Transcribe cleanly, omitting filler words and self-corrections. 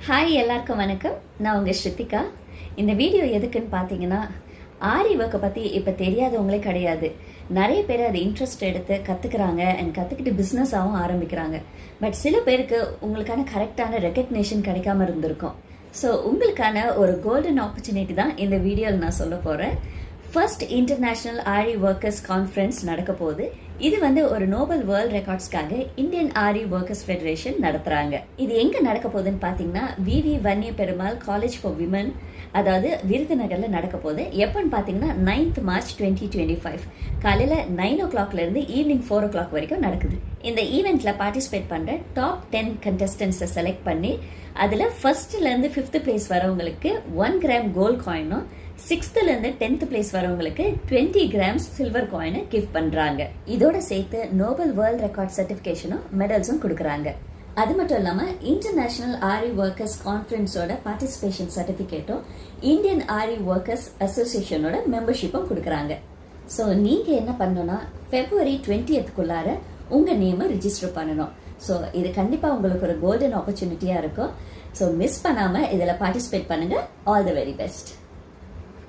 Hi எல்லாருக்கும் வணக்கம். நான் உங்கள் ஸ்ருத்திகா. இந்த வீடியோ எதுக்குன்னு பார்த்தீங்கன்னா, ஆரி ஒர்க்கை பற்றி இப்போ தெரியாதவங்களே கிடையாது. நிறைய பேர் அதை இன்ட்ரெஸ்ட் எடுத்து கற்றுக்குறாங்க அண்ட் கற்றுக்கிட்டு பிஸ்னஸாகவும் ஆரம்பிக்கிறாங்க. பட் சில பேருக்கு உங்களுக்கான கரெக்டான ரெக்கக்னேஷன் கிடைக்காம இருந்திருக்கும். ஸோ உங்களுக்கான ஒரு கோல்டன் ஆப்பர்ச்சுனிட்டி தான் இந்த வீடியோவில் நான் சொல்ல போகிறேன். ஃபர்ஸ்ட் இன்டர்நேஷனல் ஆரி ஒர்க்கர்ஸ் கான்ஃபரன்ஸ் நடக்க போகுது. இது ஒரு நோபல் வேர்ல்ட் ரெக்கார்ட்ஸ்க்காக இந்தியன் ஆரி ஒர்க்கர்ஸ் ஃபெடரேஷன் நடத்துறாங்க. இது எங்க நடக்க போகுதுன்னு பாத்தீங்கன்னா, விவி வன்னிய பெருமாள் காலேஜ் ஃபார் விமன், அதாவது விருதுநகர்ல நடக்க போகுது. எப்பன்னு பாத்தீங்கன்னா 9th March 2025 காலையில 9 o'clock இருந்து ஈவினிங் 4 o'clock வரைக்கும் நடக்குது. இந்த ஈவெண்ட்ல பார்ட்டிசிபேட் பண்ற டாப் 10 கண்டஸ்டன்ஸை செலக்ட் பண்ணி அதுல ஃபர்ஸ்ட்ல இருந்து 5th பிளேஸ் வரவங்களுக்கு 1 கிராம் கோல்ட் காயினும், 6th இருந்து 10th பிளேஸ் வரவங்களுக்கு 20 கிராம்ஸ் சில்வர் காயினை கிஃப்ட் பண்றாங்க. இதோட சேர்த்து நோபல் வேர்ல்ட் ரெக்கார்ட் சர்டிபிகேஷனும் மெடல்ஸும் கொடுக்கறாங்க. அது மட்டும் இல்லாம இன்டர்நேஷனல் ஆரி ஒர்க்கர்ஸ் கான்ஃபரன்ஸோட பார்ட்டிசிபேஷன் சர்டிபிகேட்டும், இந்தியன் ஆரி ஒர்க்கர்ஸ் அசோசியேஷனோட மெம்பர்ஷிப்பும் கொடுக்கறாங்க. ஸோ நீங்க என்ன பண்ணணும்னா, February 20th உங்க நேமை ரிஜிஸ்டர் பண்ணணும். ஸோ இது கண்டிப்பா உங்களுக்கு ஒரு கோல்டன் ஆப்பர்ச்சுனிட்டியா இருக்கும். ஸோ மிஸ் பண்ணாம இதுல பார்ட்டிசிபேட் பண்ணுங்க. All the very best.